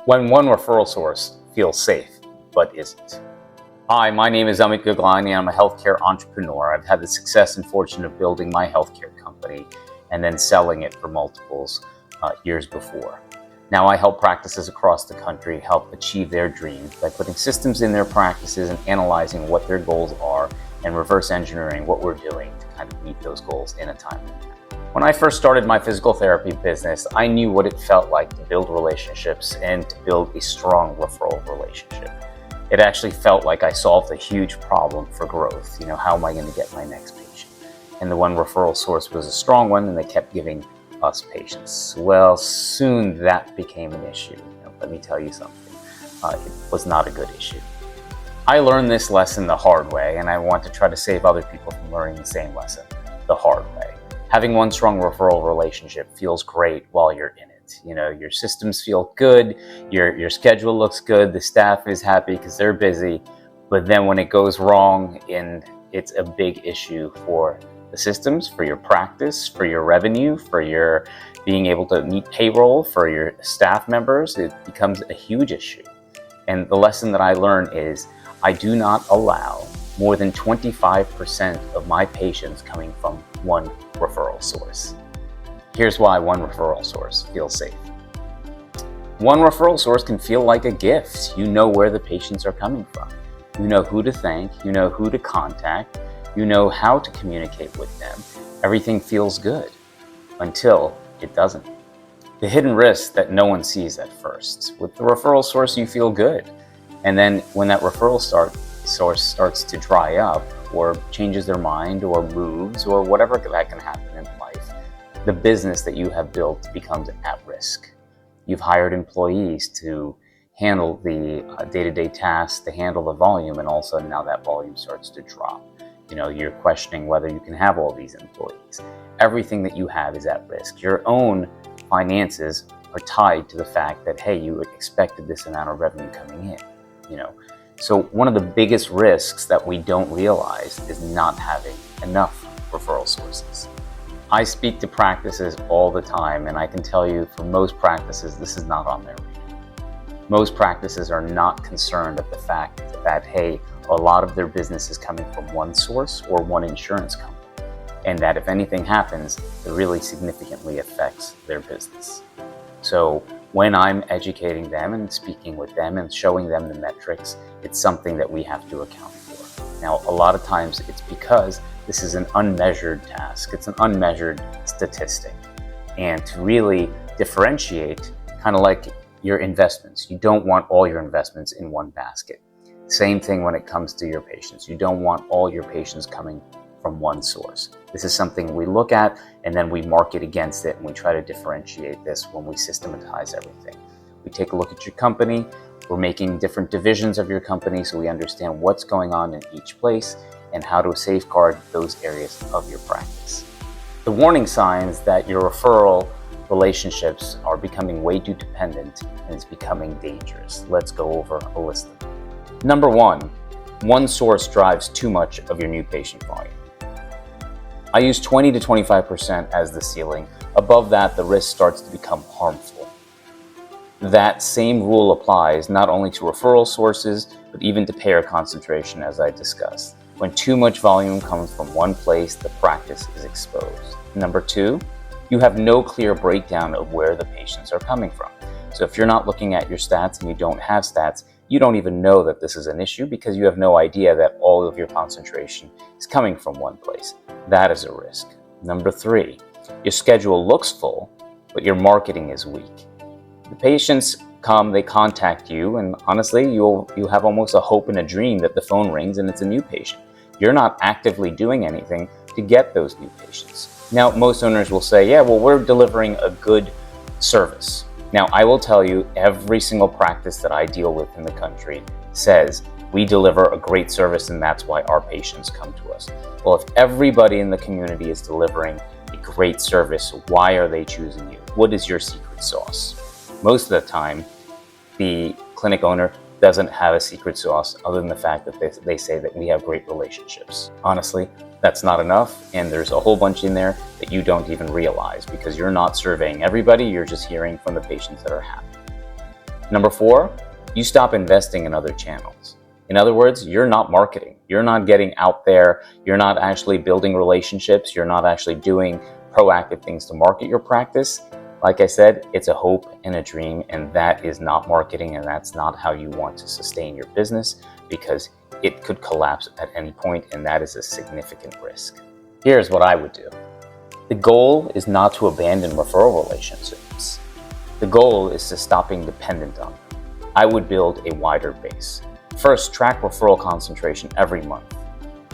when one referral source feels safe but isn't. Hi, my name is Amit Gaglani. I'm a healthcare entrepreneur. I've had the success and fortune of building my healthcare company and then selling it for multiples years before. Now I help practices across the country help achieve their dreams by putting systems in their practices and analyzing what their goals are and reverse engineering what we're doing to kind of meet those goals in a timely manner. When I first started my physical therapy business, I knew what it felt like to build relationships and to build a strong referral relationship. It actually felt like I solved a huge problem for growth. How am I going to get my next patient? And the one referral source was a strong one, and they kept giving us patients. Well, soon that became an issue. Let me tell you something. It was not a good issue. I learned this lesson the hard way, and I want to try to save other people from learning the same lesson the hard way. Having one strong referral relationship feels great while you're in it. Your systems feel good, your schedule looks good, the staff is happy because they're busy. But then when it goes wrong, and it's a big issue for the systems, for your practice, for your revenue, for your being able to meet payroll, for your staff members, it becomes a huge issue. And the lesson that I learned is I do not allow more than 25% of my patients coming from one referral source. Here's why one referral source feels safe. One referral source can feel like a gift. You know where the patients are coming from. You know who to thank. You know who to contact. You know how to communicate with them. Everything feels good until it doesn't. The hidden risk that no one sees at first. With the referral source, you feel good. And then when that referral source starts to dry up or changes their mind or moves or whatever that can happen in life, the business that you have built becomes at risk. You've hired employees to handle the day-to-day tasks, to handle the volume, and all of a sudden now that volume starts to drop. You're questioning whether you can have all these employees. Everything that you have is at risk. Your own finances are tied to the fact that, hey, you expected this amount of revenue coming in. So one of the biggest risks that we don't realize is not having enough referral sources. I speak to practices all the time, and I can tell you for most practices, this is not on their radar. Most practices are not concerned at the fact that, hey, a lot of their business is coming from one source or one insurance company, and that if anything happens, it really significantly affects their business. So when I'm educating them and speaking with them and showing them the metrics, it's something that we have to account for. Now, a lot of times it's because this is an unmeasured task. It's an unmeasured statistic. And to really differentiate, kind of like your investments, you don't want all your investments in one basket. Same thing when it comes to your patients. You don't want all your patients coming from one source. This is something we look at and then we market against it, and we try to differentiate this when we systematize everything. We take a look at your company. We're making different divisions of your company so we understand what's going on in each place and how to safeguard those areas of your practice. The warning signs that your referral relationships are becoming way too dependent and it's becoming dangerous. Let's go over a list of them. Number one source drives too much of your new patient volume. I use 20 to 25% as the ceiling. Above that, the risk starts to become harmful. That same rule applies not only to referral sources, but even to payer concentration, as I discussed. When too much volume comes from one place, the practice is exposed. Number two, you have no clear breakdown of where the patients are coming from. So if you're not looking at your stats and you don't have stats, you don't even know that this is an issue because you have no idea that all of your concentration is coming from one place. That is a risk. Number three, your schedule looks full, but your marketing is weak. The patients come, they contact you, and honestly, you have almost a hope and a dream that the phone rings and it's a new patient. You're not actively doing anything to get those new patients. Now, most owners will say, yeah, well, we're delivering a good service. Now, I will tell you, every single practice that I deal with in the country says we deliver a great service and that's why our patients come to us. Well, if everybody in the community is delivering a great service, why are they choosing you? What is your secret sauce? Most of the time, the clinic owner doesn't have a secret sauce other than the fact that they say that we have great relationships. Honestly, that's not enough, and there's a whole bunch in there that you don't even realize because you're not surveying everybody, you're just hearing from the patients that are happy. Number 4, you stop investing in other channels. In other words, you're not marketing. You're not getting out there. You're not actually building relationships. You're not actually doing proactive things to market your practice. Like I said, it's a hope and a dream, and that is not marketing, and that's not how you want to sustain your business, because it could collapse at any point, and that is a significant risk. Here's what I would do. The goal is not to abandon referral relationships. The goal is to stop being dependent on them. I would build a wider base. First, track referral concentration every month.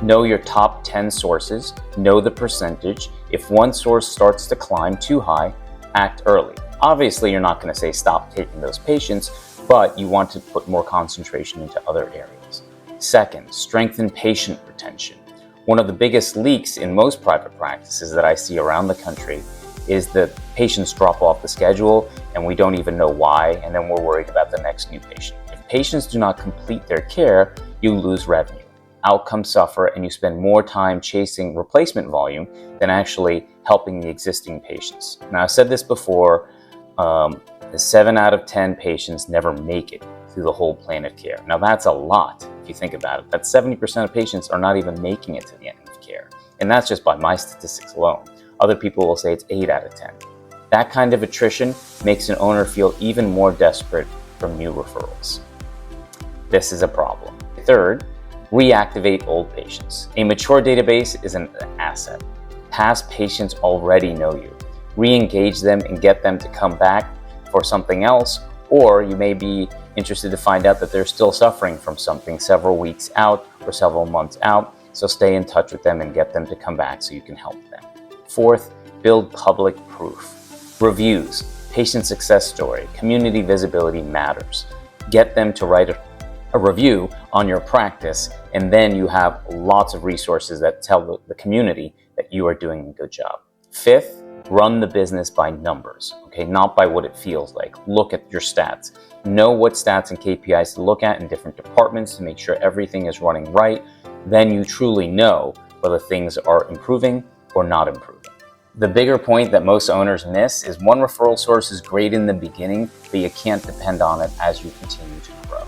Know your top 10 sources, know the percentage. If one source starts to climb too high, act early. Obviously, you're not going to say stop taking those patients, but you want to put more concentration into other areas. Second, strengthen patient retention. One of the biggest leaks in most private practices that I see around the country is that patients drop off the schedule and we don't even know why, and then we're worried about the next new patient. If patients do not complete their care, you lose revenue. Outcomes suffer, and you spend more time chasing replacement volume than actually helping the existing patients. Now, I've said this before, 7 out of 10 patients never make it through the whole plan of care. Now, that's a lot if you think about it. That 70% of patients are not even making it to the end of care. And that's just by my statistics alone. Other people will say it's 8 out of 10. That kind of attrition makes an owner feel even more desperate for new referrals. This is a problem. Third, reactivate old patients. A mature database is an asset. Past patients already know you. Re-engage them and get them to come back for something else, or you may be interested to find out that they're still suffering from something several weeks out or several months out, so stay in touch with them and get them to come back so you can help them. Fourth, build public proof. Reviews, patient success story, community visibility matters. Get them to write a review on your practice, and then you have lots of resources that tell the community that you are doing a good job. Fifth, run the business by numbers, okay? Not by what it feels like. Look at your stats. Know what stats and KPIs to look at in different departments to make sure everything is running right. Then you truly know whether things are improving or not improving. The bigger point that most owners miss is one referral source is great in the beginning, but you can't depend on it as you continue to grow.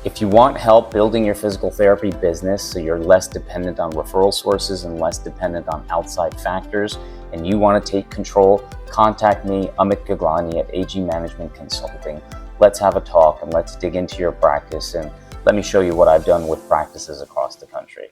If you want help building your physical therapy business so you're less dependent on referral sources and less dependent on outside factors, and you want to take control, contact me, Amit Gaglani at AG Management Consulting. Let's have a talk and let's dig into your practice, and let me show you what I've done with practices across the country.